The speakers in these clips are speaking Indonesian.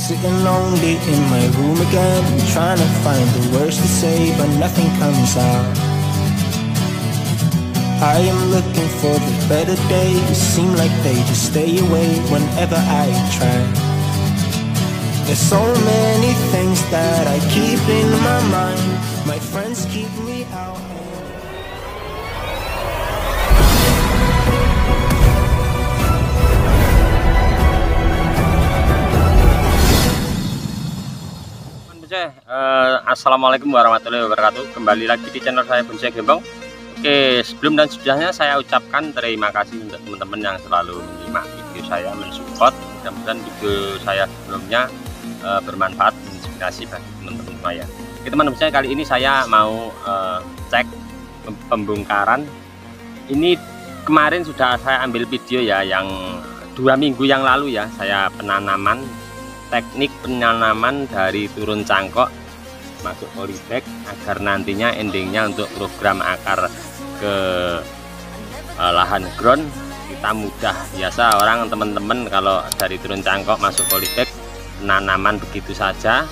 Sitting lonely in my room again, trying to find the words to say, but nothing comes out. I am looking for the better days, seem like they just stay away whenever I try. There's so many things that I keep in my mind, my friends keep me out. Assalamualaikum warahmatullahi wabarakatuh. Kembali lagi di channel saya Bonsai Gembong. Oke, sebelum dan sudahnya saya ucapkan terima kasih untuk teman-teman yang selalu menyimak video saya, mensupport. Mudah-mudahan video saya sebelumnya bermanfaat, menginspirasi bagi teman-teman saya. Oke teman-teman saya, kali ini saya mau cek pembongkaran. Ini kemarin sudah saya ambil video ya, yang 2 minggu yang lalu ya, saya penanaman, teknik penanaman dari turun cangkok masuk polybag agar nantinya endingnya untuk program akar ke lahan ground kita mudah. Biasa orang teman-teman kalau dari turun cangkok masuk polybag penanaman begitu saja,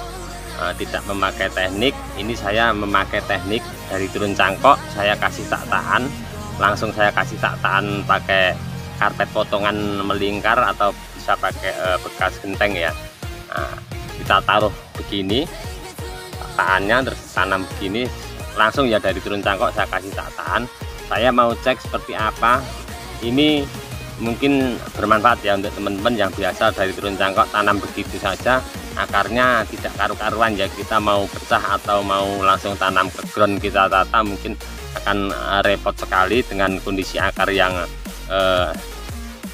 tidak memakai teknik. Ini saya memakai teknik dari turun cangkok, saya kasih tataan, langsung saya kasih tataan pakai karpet potongan melingkar atau bisa pakai bekas genteng ya. Nah, kita taruh begini tataannya, terus tanam begini langsung ya, dari turun cangkok saya kasih tataan. Saya mau cek seperti apa. Ini mungkin bermanfaat ya untuk teman-teman yang biasa dari turun cangkok tanam begitu saja, akarnya tidak karu-karuan ya. Kita mau pecah atau mau langsung tanam ke ground kita tata mungkin akan repot sekali dengan kondisi akar yang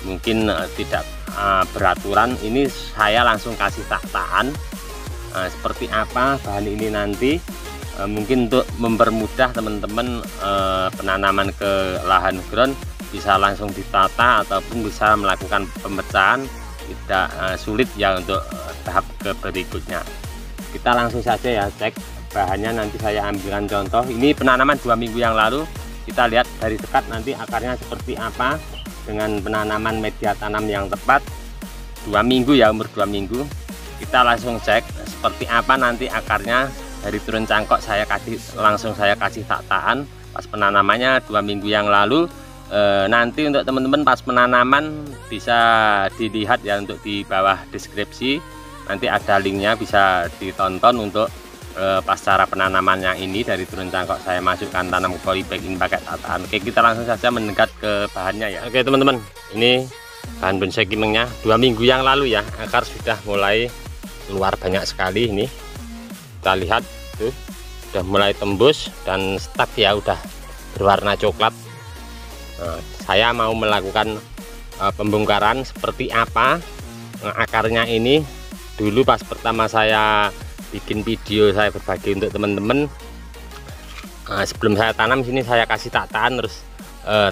mungkin tidak beraturan. Ini saya langsung kasih tataan seperti apa bahan ini nanti, mungkin untuk mempermudah teman-teman penanaman ke lahan ground bisa langsung ditata ataupun bisa melakukan pemecahan, tidak sulit ya untuk tahap ke berikutnya. Kita langsung saja ya cek bahannya. Nanti saya ambilkan contoh. Ini penanaman 2 minggu yang lalu, kita lihat dari dekat nanti akarnya seperti apa dengan penanaman media tanam yang tepat. 2 minggu ya, umur 2 minggu. Kita langsung cek seperti apa nanti akarnya. Dari turun cangkok saya langsung kasih tataan pas penanamannya 2 minggu yang lalu. Nanti untuk teman-teman pas penanaman bisa dilihat ya, untuk di bawah deskripsi nanti ada linknya, bisa ditonton untuk pas cara penanamannya. Ini dari turun cangkok saya masukkan tanam ke polybag ini pakai tataan. Oke, kita langsung saja mendekat ke bahannya ya. Oke teman-teman, ini bahan bonsai kimengnya 2 minggu yang lalu ya, akar sudah mulai keluar banyak sekali. Ini kita lihat tuh, sudah mulai tembus dan stuck ya, udah berwarna coklat. Nah, saya mau melakukan pembongkaran seperti apa akarnya ini. Dulu pas pertama saya bikin video, saya berbagi untuk teman-teman, sebelum saya tanam sini saya kasih tataan, terus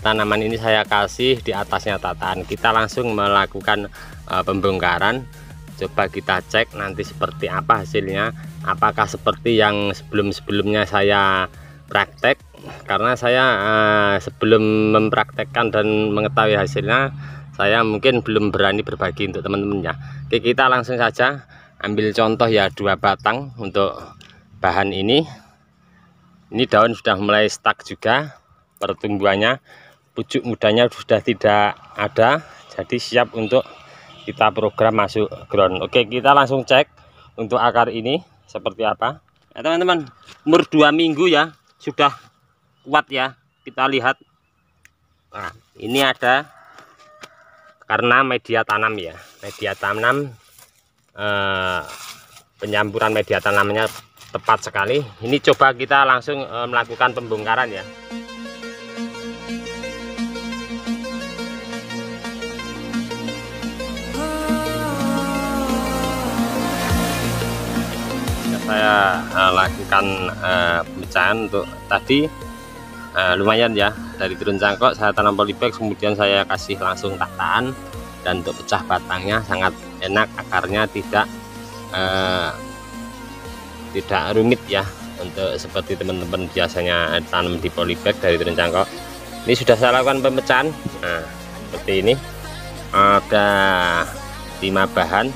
tanaman ini saya kasih di atasnya tataan. Kita langsung melakukan pembongkaran. Coba kita cek nanti seperti apa hasilnya, apakah seperti yang sebelum-sebelumnya saya praktek. Karena saya sebelum mempraktekkan dan mengetahui hasilnya, saya mungkin belum berani berbagi untuk teman-teman ya. Oke, kita langsung saja ambil contoh ya, 2 batang untuk bahan ini. Ini daun sudah mulai stuck juga pertumbuhannya, pucuk mudanya sudah tidak ada, jadi siap untuk kita program masuk ground. Oke, kita langsung cek untuk akar ini seperti apa ya teman-teman. Umur 2 minggu ya, sudah kuat ya. Kita lihat, nah ini ada karena media tanam ya, media tanam, penyamburan media tanamnya tepat sekali. Ini coba kita langsung melakukan pembongkaran ya. Saya lakukan pemecahan untuk tadi, lumayan ya, dari turun cangkok saya tanam polybag, kemudian saya kasih langsung tataan, dan untuk pecah batangnya sangat enak, akarnya tidak rumit ya, untuk seperti teman-teman biasanya tanam di polybag dari turun cangkok. Ini sudah saya lakukan pemecahan. Nah seperti ini ada 5 bahan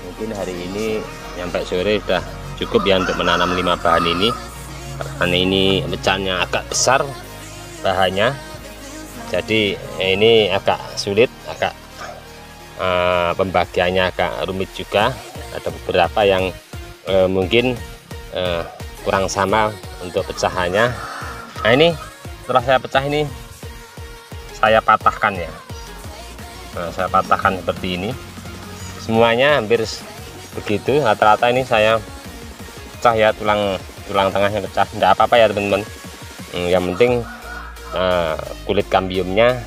Mungkin hari ini sampai sore sudah cukup ya untuk menanam 5 bahan ini, karena ini pecahannya agak besar bahannya, jadi ini agak sulit, agak pembagiannya agak rumit juga. Ada beberapa yang mungkin kurang sama untuk pecahannya. Nah ini setelah saya pecah ini saya patahkan ya. Nah, saya patahkan seperti ini semuanya, hampir begitu. Rata-rata ini saya pecah ya, tulang tengahnya pecah. Tidak apa-apa ya teman-teman, yang penting kulit kambiumnya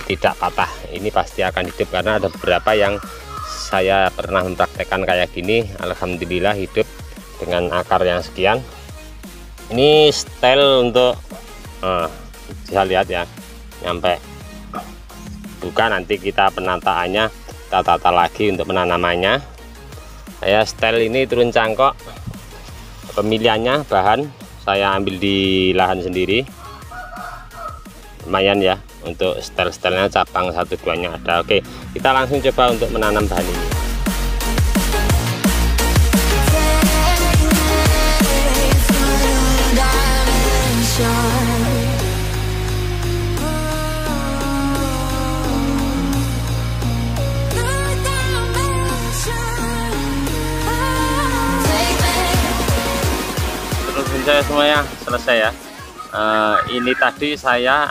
tidak patah. Ini pasti akan hidup, karena ada beberapa yang saya pernah mempraktekkan kayak gini, alhamdulillah hidup dengan akar yang sekian. Ini style untuk bisa lihat ya, nyampe buka, nanti kita penataannya kita tata lagi untuk penanamannya. Saya style ini turun cangkok, pemilihannya bahan saya ambil di lahan sendiri, lumayan ya untuk style-stylenya, cabang 1-2 nya ada. Oke, kita langsung coba untuk menanam bahan ini. Saya semuanya selesai ya. Ini tadi saya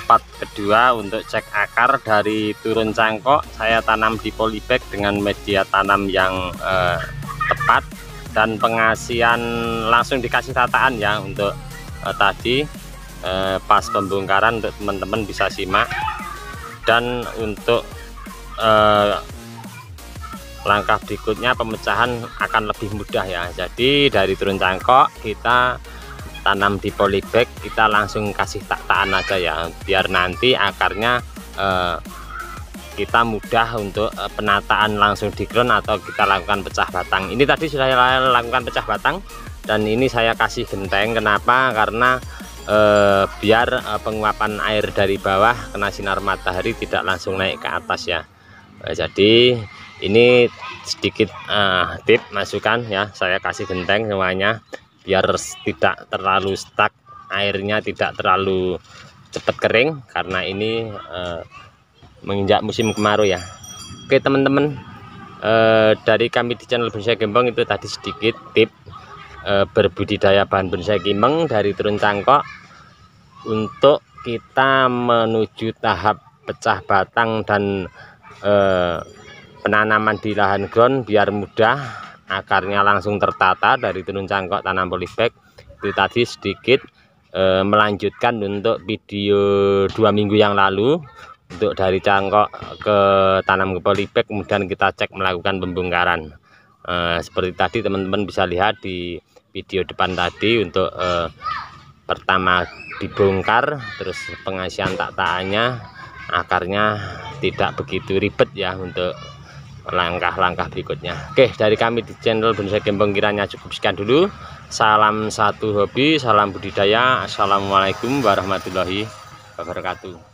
part kedua untuk cek akar dari turun cangkok. Saya tanam di polybag dengan media tanam yang tepat, dan pengasihan langsung dikasih tataan ya untuk tadi pas pembongkaran, untuk teman-teman bisa simak. Dan untuk langkah berikutnya pemecahan akan lebih mudah ya. Jadi dari turun cangkok kita tanam di polybag, kita langsung kasih tataan aja ya, biar nanti akarnya kita mudah untuk penataan langsung di ground atau kita lakukan pecah batang. Ini tadi sudah saya lakukan pecah batang, dan ini saya kasih genteng. Kenapa? Karena biar penguapan air dari bawah kena sinar matahari tidak langsung naik ke atas ya. Jadi ini sedikit tip masukan ya, saya kasih genteng semuanya biar tidak terlalu stuck, airnya tidak terlalu cepat kering, karena ini menginjak musim kemarau ya. Oke teman-teman, dari kami di channel Bonsai Gembong itu tadi sedikit tip berbudidaya bahan bonsai kimeng dari turun cangkok untuk kita menuju tahap pecah batang dan penanaman di lahan ground biar mudah, akarnya langsung tertata dari turun cangkok tanam polybag. Itu tadi sedikit melanjutkan untuk video 2 minggu yang lalu, untuk dari cangkok ke tanam ke polybag, kemudian kita cek melakukan pembongkaran. Seperti tadi teman-teman bisa lihat di video depan tadi, untuk pertama dibongkar, terus pengasihan tataannya, akarnya tidak begitu ribet ya untuk langkah-langkah berikutnya. Oke, dari kami di channel Bonsai Gembong kiranya cukup sekian dulu. Salam satu hobi, salam budidaya. Assalamualaikum warahmatullahi wabarakatuh.